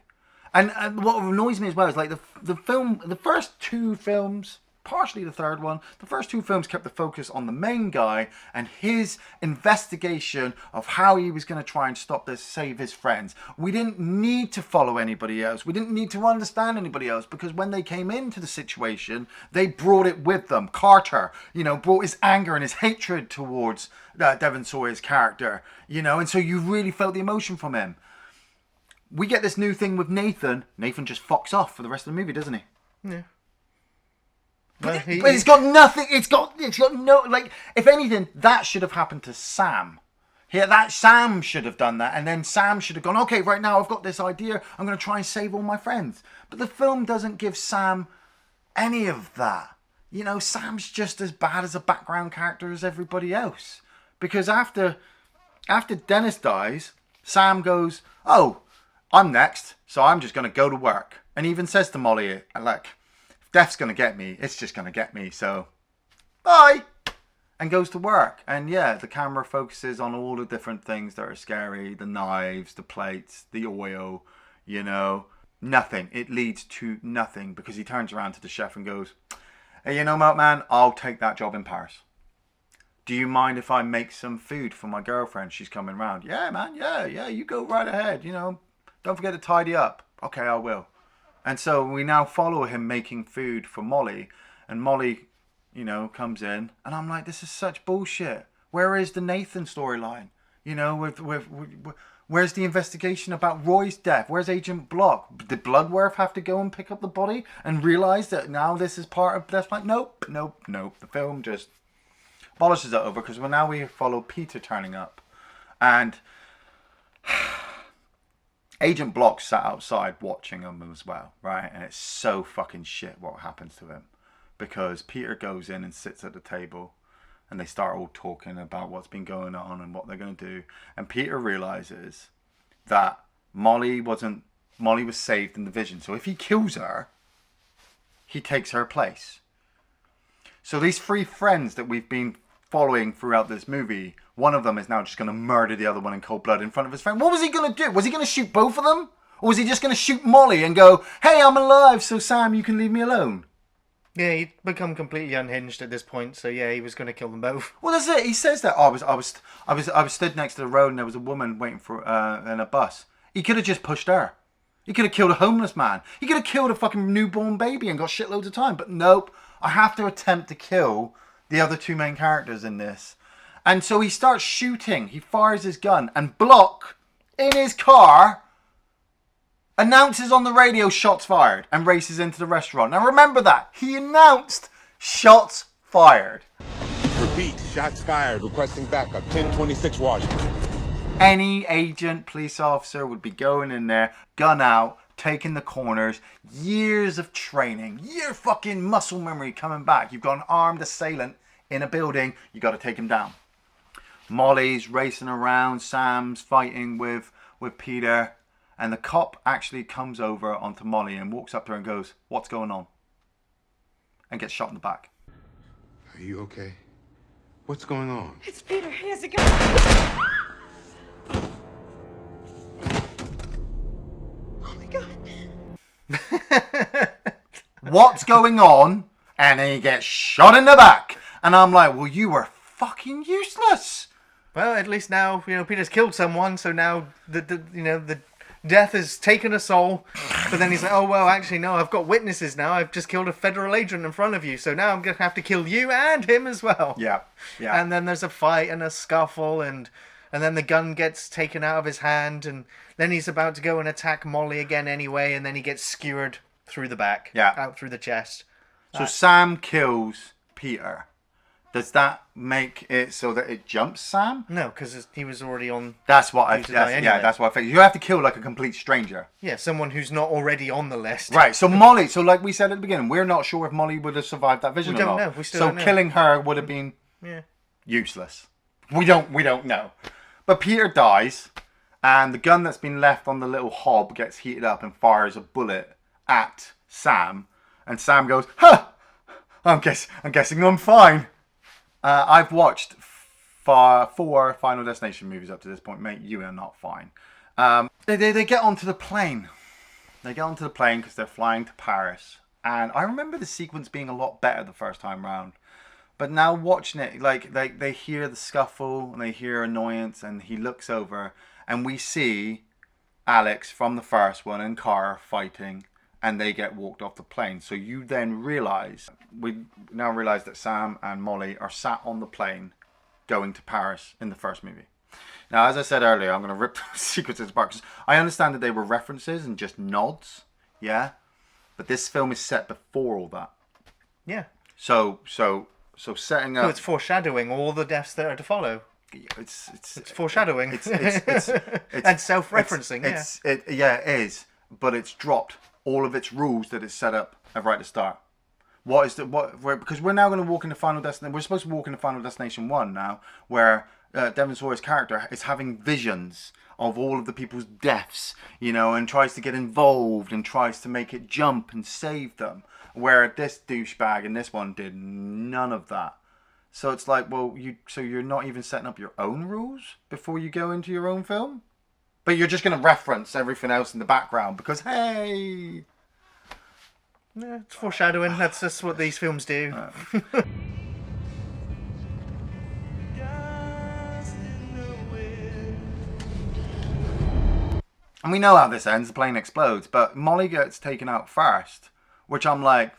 And what annoys me as well is like the first two films, partially the third one, the first two films kept the focus on the main guy and his investigation of how he was going to try and save his friends. We didn't need to follow anybody else. We didn't need to understand anybody else, because when they came into the situation, they brought it with them. Carter, you know, brought his anger and his hatred towards Devon Sawyer's character, you know, and so you really felt the emotion from him. We get this new thing with Nathan. Nathan just fucks off for the rest of the movie, doesn't he? Yeah. But it's got nothing. It's got no, like, if anything, that should have happened to Sam. Yeah, that Sam should have done that, and then Sam should have gone, okay, right now I've got this idea, I'm going to try and save all my friends. But the film doesn't give Sam any of that. You know, Sam's just as bad as a background character as everybody else. Because after Dennis dies, Sam goes, oh, I'm next, so I'm just going to go to work. And he even says to Molly, like, if Death's going to get me, it's just going to get me, so bye. And goes to work. And yeah, the camera focuses on all the different things that are scary. The knives, the plates, the oil, you know. Nothing. It leads to nothing, because he turns around to the chef and goes, hey, you know what, man? I'll take that job in Paris. Do you mind if I make some food for my girlfriend? She's coming round. Yeah, man. Yeah. You go right ahead. You know, don't forget to tidy up. Okay, I will. And so we now follow him making food for Molly. And Molly, you know, comes in. And I'm like, this is such bullshit. Where is the Nathan storyline? You know, where's the investigation about Roy's death? Where's Agent Block? Did Bloodworth have to go and pick up the body and realize that now this is part of Death's plan? Nope. The film just abolishes it over, because now we follow Peter turning up. And Agent Block sat outside watching him as well, right? And it's so fucking shit what happens to him. Because Peter goes in and sits at the table, and they start all talking about what's been going on and what they're going to do. And Peter realizes that Molly was saved in the vision. So if he kills her, he takes her place. So these three friends that we've been following throughout this movie, one of them is now just going to murder the other one in cold blood in front of his friend. What was he going to do? Was he going to shoot both of them? Or was he just going to shoot Molly and go, hey, I'm alive, so Sam, you can leave me alone? Yeah, he'd become completely unhinged at this point, so yeah, he was going to kill them both. Well, that's it. He says that. Oh, I was stood next to the road and there was a woman waiting for in a bus. He could have just pushed her. He could have killed a homeless man. He could have killed a fucking newborn baby and got shitloads of time. But nope, I have to attempt to kill the other two main characters in this. And so he starts shooting. He fires his gun, and Block, in his car, announces on the radio, shots fired, and races into the restaurant. Now remember that. He announced Shots fired. Repeat, shots fired, requesting backup, 1026 Washington. Any agent, police officer would be going in there, gun out, taking the corners, years of training, year fucking muscle memory coming back. You've got an armed assailant in a building, you got to take him down. Molly's racing around, Sam's fighting with Peter, and the cop actually comes over onto Molly and walks up to her and goes, "What's going on?" and gets shot in the back. Are you okay? What's going on? It's Peter. He has a gun. Oh my God. What's going on? And then he gets shot in the back. And I'm like, well, you were fucking useless. Well, at least now, Peter's killed someone, so now the death has taken a soul. But then he's like, oh, well, actually, no, I've got witnesses now. I've just killed a federal agent in front of you, so now I'm going to have to kill you and him as well. Yeah. And then there's a fight and a scuffle, and then the gun gets taken out of his hand, and then he's about to go and attack Molly again anyway, and then he gets skewered through the back, out through the chest. So Sam kills Peter. Does that make it so that it jumps Sam? No, because he was already on. That's what I think. You have to kill like a complete stranger. Yeah, someone who's not already on the list. Right. So Molly. So like we said at the beginning, we're not sure if Molly would have survived that vision. We don't or not. know. We still don't know. So killing her would have been useless. We don't know. But Peter dies, and the gun that's been left on the little hob gets heated up and fires a bullet at Sam, and Sam goes, "Huh! I'm guessing I'm fine." I've watched 4 Final Destination movies up to this point, mate. You are not fine. They get onto the plane. They get onto the plane because they're flying to Paris. And I remember the sequence being a lot better the first time round. But now watching it, like they hear the scuffle and they hear annoyance, and he looks over and we see Alex from the first one and Cara fighting, and they get walked off the plane. So you then we now realize that Sam and Molly are sat on the plane going to Paris in the first movie. Now, as I said earlier, I'm going to rip the sequences apart because I understand that they were references and just nods, yeah? But this film is set before all that. Yeah. So setting up... So it's foreshadowing all the deaths that are to follow. It's foreshadowing. It's and self-referencing, it is. But it's dropped all of its rules that it's set up right at the start. Because we're now going to walk into Final Destination. We're supposed to walk into Final Destination 1 now, where Devon Sawyer's character is having visions of all of the people's deaths, and tries to get involved and tries to make it jump and save them. Where this douchebag in this one did none of that. So it's like, well, you're not even setting up your own rules before you go into your own film? But you're just going to reference everything else in the background because, hey... Yeah, it's foreshadowing. That's just what these films do. And we know how this ends. The plane explodes. But Molly gets taken out first, which I'm like,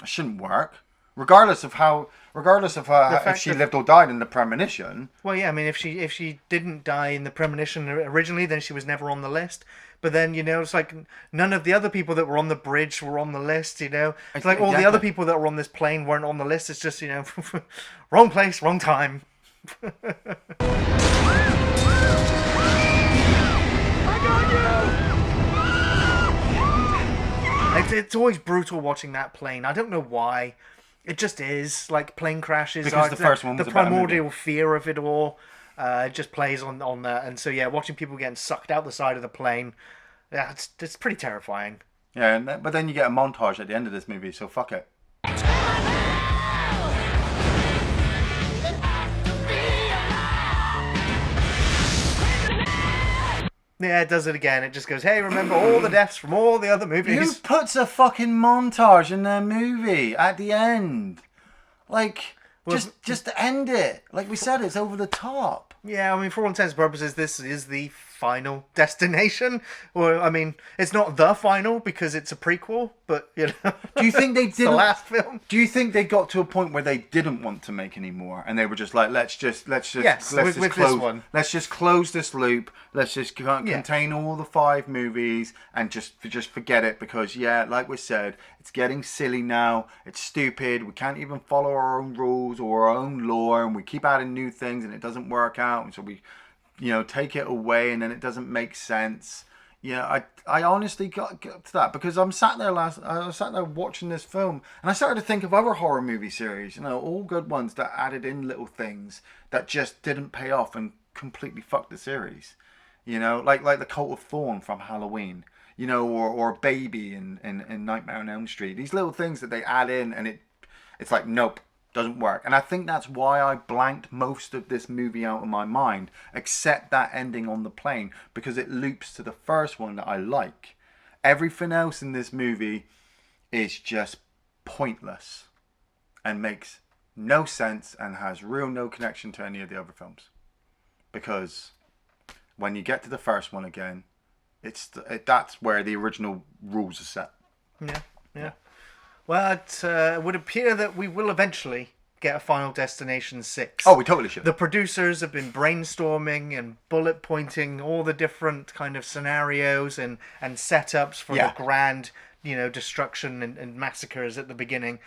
it shouldn't work. Regardless of if she lived or died in the premonition. Well, yeah, I mean, if she didn't die in the premonition originally, then she was never on the list. But then, it's like none of the other people that were on the bridge were on the list, It's like all the other people that were on this plane weren't on the list. It's just, wrong place, wrong time. It's always brutal watching that plane. I don't know why. It just is. Like, plane crashes. Because the first one was the primordial fear of it all. It just plays on that. And so, yeah, watching people getting sucked out the side of the plane, yeah, it's pretty terrifying. Yeah, but then you get a montage at the end of this movie, so fuck it. Yeah, it does it again. It just goes, hey, remember all the deaths from all the other movies. Who puts a fucking montage in their movie at the end? Like, just end it. Like we said, it's over the top. Yeah, I mean, for all intents and purposes, this is the Final Destination. Or, I mean, it's not the final because it's a prequel, but, you know. Do you think they it's the didn't? last film. Do you think they got to a point where they didn't want to make any more, and they were just like, let's just Yes, let's with close, this one. let's just close this loop. Let's just contain all the 5 movies and just forget it because like we said, it's getting silly now. It's stupid. We can't even follow our own rules or our own lore, and we keep adding new things, and it doesn't work out, and so we, take it away, and then it doesn't make sense. I honestly got to that because I was sat there watching this film, and I started to think of other horror movie series, all good ones that added in little things that just didn't pay off and completely fucked the series. Like the Cult of Thorn from Halloween, or Baby in Nightmare on Elm Street. These little things that they add in, and it's like, nope. Doesn't work. And I think that's why I blanked most of this movie out of my mind, except that ending on the plane, because it loops to the first one that I like. Everything else in this movie is just pointless and makes no sense and has no connection to any of the other films. Because when you get to the first one again, that's where the original rules are set. Yeah. Well, it would appear that we will eventually get a Final Destination 6. Oh, we totally should. The producers have been brainstorming and bullet pointing all the different kind of scenarios and setups for the grand, destruction and massacres at the beginning.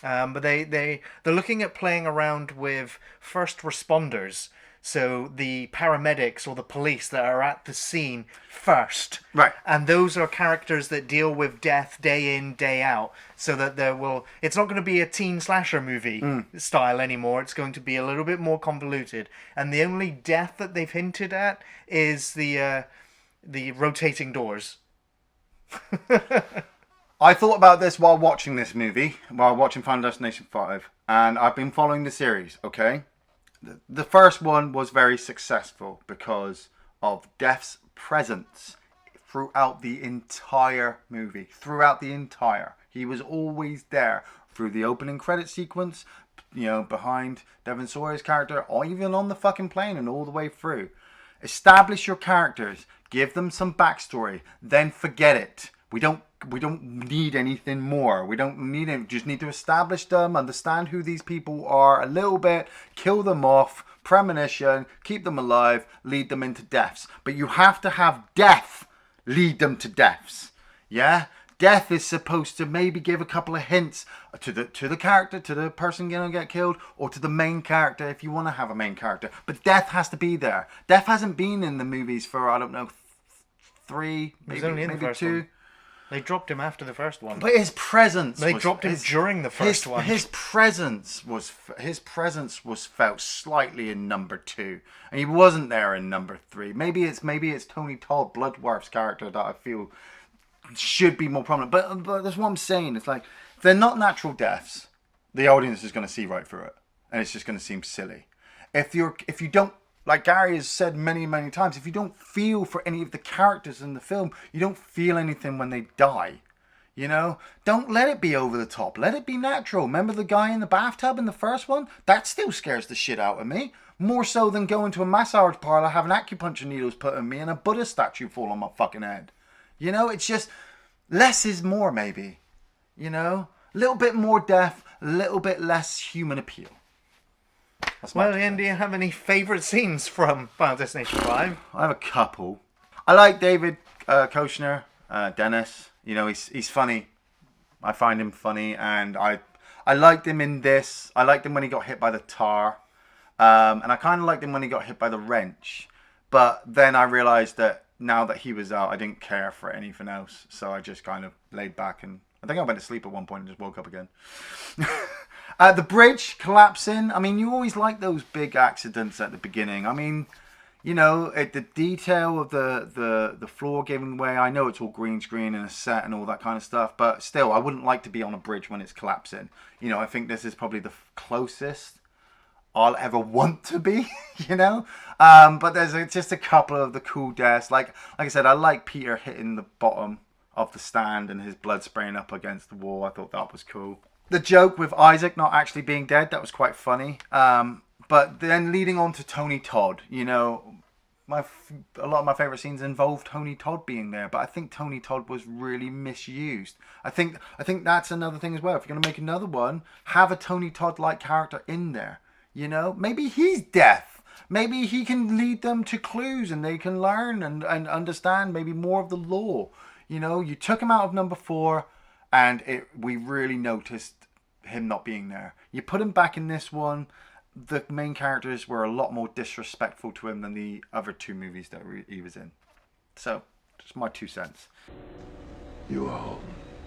But they're looking at playing around with first responders. So the paramedics or the police that are at the scene first. Right. And those are characters that deal with death day in, day out. So that it's not going to be a teen slasher movie style anymore. It's going to be a little bit more convoluted. And the only death that they've hinted at is the rotating doors. I thought about this while watching this movie, while watching Final Destination 5. And I've been following the series, okay? The first one was very successful because of Death's presence throughout the entire movie. He was always there through the opening credit sequence, behind Devon Sawyer's character, or even on the fucking plane and all the way through. Establish your characters, give them some backstory, then forget it. We don't need anything more. We don't need it. We just need to establish them, understand who these people are a little bit, kill them off, premonition, keep them alive, lead them into deaths. But you have to have death lead them to deaths. Yeah? Death is supposed to maybe give a couple of hints to the character, to the person going to get killed, or to the main character if you want to have a main character. But death has to be there. Death hasn't been in the movies for, I don't know, 3, maybe 2. One. They dropped him after the first one. But his presence. They dropped him during the first one. His presence was felt slightly in number 2, and he wasn't there in number 3. Maybe it's Tony Todd, Bloodworth's character, that I feel should be more prominent. But that's what I'm saying. It's like, if they're not natural deaths, the audience is going to see right through it, and it's just going to seem silly. If you don't, like Gary has said many, many times, if you don't feel for any of the characters in the film, you don't feel anything when they die. Don't let it be over the top. Let it be natural. Remember the guy in the bathtub in the first one? That still scares the shit out of me. More so than going to a massage parlor, having acupuncture needles put in me, and a Buddha statue fall on my fucking head. It's just less is more, maybe. A little bit more death, a little bit less human appeal. Well, Iain, do you have any favourite scenes from Final Destination 5? I have a couple. I like David Koechner, Dennis. He's funny. I find him funny, and I liked him in this. I liked him when he got hit by the tar. And I kind of liked him when he got hit by the wrench. But then I realised that now that he was out, I didn't care for anything else. So I just kind of laid back, and I think I went to sleep at one point and just woke up again. The bridge collapsing. I mean, you always like those big accidents at the beginning. I mean, the detail of the floor giving way. I know it's all green screen and a set and all that kind of stuff, but still, I wouldn't like to be on a bridge when it's collapsing. I think this is probably the closest I'll ever want to be. But there's just a couple of the cool deaths. Like I said, I like Peter hitting the bottom of the stand and his blood spraying up against the wall. I thought that was cool. The joke with Isaac not actually being dead, that was quite funny. But then leading on to Tony Todd, a lot of my favorite scenes involve Tony Todd being there, but I think Tony Todd was really misused. I think that's another thing as well. If you're gonna make another one, have a Tony Todd like character in there. You know, maybe he's deaf. Maybe he can lead them to clues and they can learn and understand maybe more of the lore. You know, you took him out of number 4 and we really noticed him not being there. You put him back in this one, the main characters were a lot more disrespectful to him than the other 2 movies that he was in. So, just my 2 cents. You all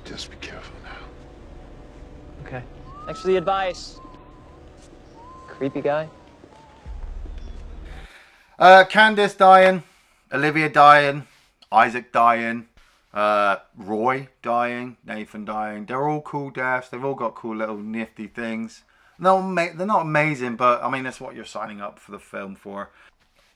just be careful now. Okay. Thanks for the advice. Creepy guy. Candace dying, Olivia dying, Isaac dying, Roy dying, Nathan dying. They're all cool deaths. They've all got cool little nifty things. No, they're not amazing, but I mean that's what you're signing up for the film for.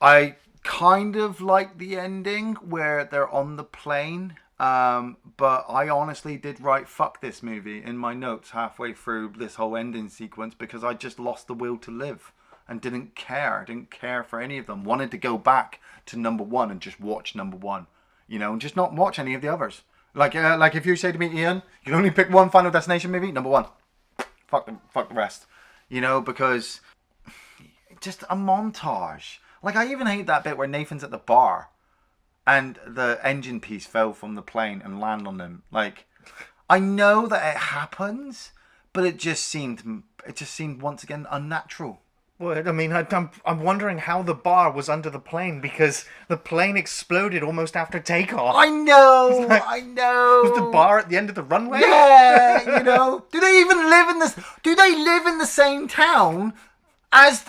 I kind of like the ending where they're on the plane, but I honestly did write "fuck this movie" in my notes halfway through this whole ending sequence because I just lost the will to live and didn't care for any of them. Wanted to go back to number 1 and just watch number 1, you know, and just not watch any of the others. Like if you say to me, Iain, you can only pick one Final Destination movie, number 1. Fuck the rest. You know, because just a montage. Like, I even hate that bit where Nathan's at the bar and the engine piece fell from the plane and landed on him. Like, I know that it happens, but it just seemed once again unnatural. Well, I mean, I'm wondering how the bar was under the plane because the plane exploded almost after takeoff. I know. Was the bar at the end of the runway? Yeah, you know. Do they live in the same town as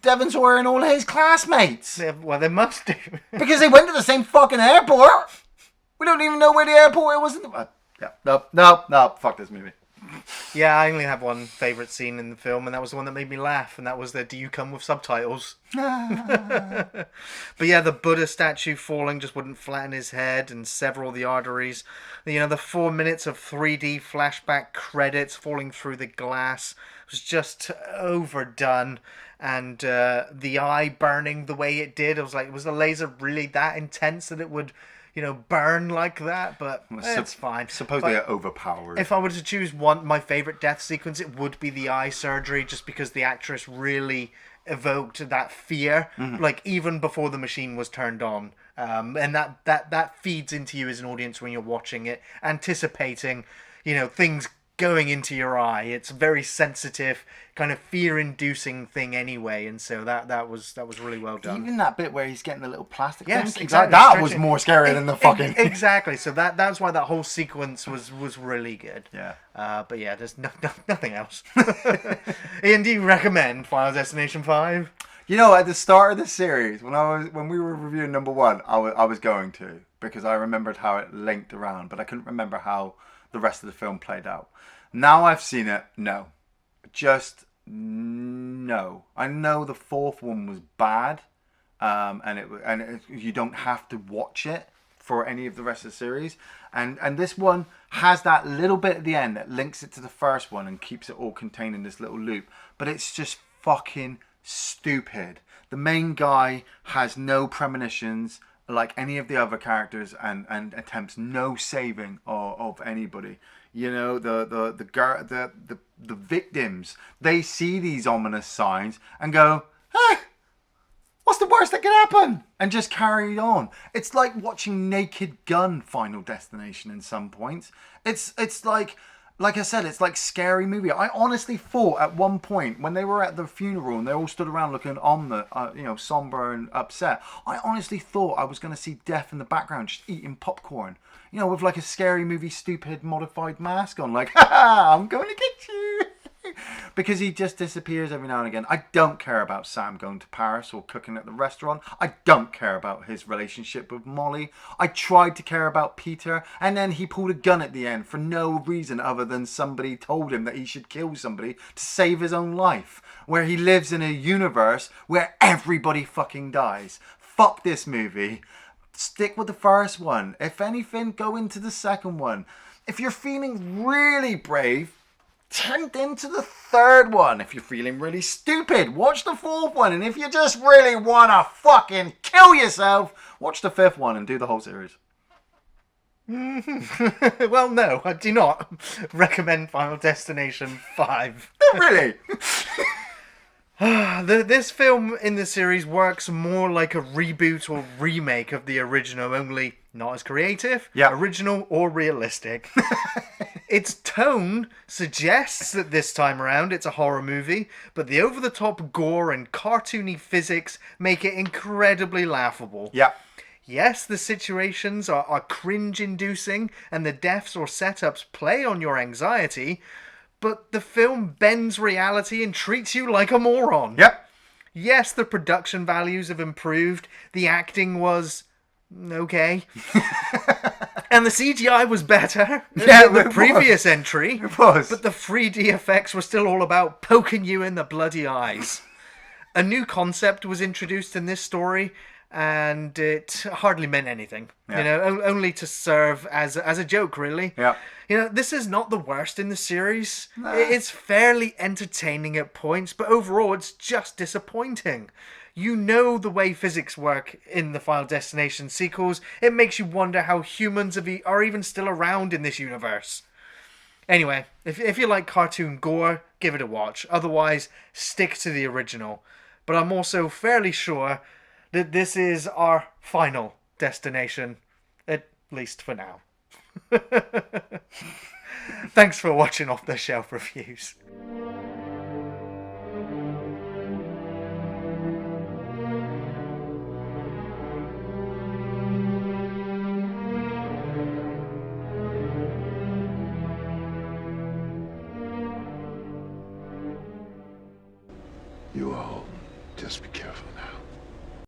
Devon Sawyer and all his classmates? Well, they must do. Because they went to the same fucking airport. We don't even know where the airport was. No, fuck this movie. Yeah, I only have one favourite scene in the film, and that was the one that made me laugh, and that was the "Do you come with subtitles?" But yeah, the Buddha statue falling just wouldn't flatten his head, and sever all the arteries. You know, the 4 minutes of 3D flashback credits falling through the glass was just overdone, and the eye burning the way it did, I was like, was the laser really that intense that it would, you know, burn like that? But it's fine. Supposedly overpowered. If I were to choose one, my favourite death sequence, it would be the eye surgery, just because the actress really evoked that fear, like even before the machine was turned on. And that feeds into you as an audience when you're watching it, anticipating, you know, things going into your eye. It's very sensitive, kind of fear-inducing thing anyway, and so that was really well done. Even that bit where he's getting the little plastic yes, thing, exactly. that was more scary than the fucking exactly. So that's why that whole sequence was really good. Yeah. But yeah, there's nothing else. Iain, do you recommend Final Destination 5? You know, at the start of the series, when we were reviewing number 1, I was going to, because I remembered how it linked around, but I couldn't remember how the rest of the film played out. Now I've seen it, no. Just no. I know the 4th one was bad, and you don't have to watch it for any of the rest of the series. And this one has that little bit at the end that links it to the first one and keeps it all contained in this little loop. But it's just fucking stupid. The main guy has no premonitions like any of the other characters, and attempts no saving of anybody. You know, the victims, they see these ominous signs and go, "Hey, what's the worst that could happen?" and just carry on. It's like watching Naked Gun Final Destination in some points. It's like I said, it's like Scary Movie. I honestly thought at one point when they were at the funeral and they all stood around looking somber and upset, I honestly thought I was going to see Death in the background just eating popcorn, you know, with like a Scary Movie stupid modified mask on, like, "Ha ha, I'm going to get you." Because he just disappears every now and again. I don't care about Sam going to Paris or cooking at the restaurant. I don't care about his relationship with Molly. I tried to care about Peter, and then he pulled a gun at the end for no reason other than somebody told him that he should kill somebody to save his own life. Where he lives in a universe where everybody fucking dies. Fuck this movie. Stick with the first one. If anything, go into the second one. If you're feeling really brave, tempt into the third one. If you're feeling really stupid, watch the fourth one. And if you just really want to fucking kill yourself, watch the fifth one and do the whole series. Well, no, I do not recommend Final Destination 5. Really? This film in the series works more like a reboot or remake of the original, only not as creative, original, or realistic. Its tone suggests that this time around it's a horror movie, but the over-the-top gore and cartoony physics make it incredibly laughable. Yeah. Yes, the situations are cringe-inducing, and the deaths or setups play on your anxiety, but the film bends reality and treats you like a moron. Yep. Yes, the production values have improved, the acting was okay, and the CGI was better than the previous entry. It was. But the 3D effects were still all about poking you in the bloody eyes. A new concept was introduced in this story, and it hardly meant anything. You know, only to serve as a joke, really. Yeah. You know, this is not the worst in the series. It's fairly entertaining at points, but overall it's just disappointing. You know the way physics work in the Final Destination sequels. It makes you wonder how humans are even still around in this universe. Anyway, if you like cartoon gore, give it a watch. Otherwise, stick to the original. But I'm also fairly sure that this is our final destination, at least for now. Thanks for watching Off the Shelf Reviews.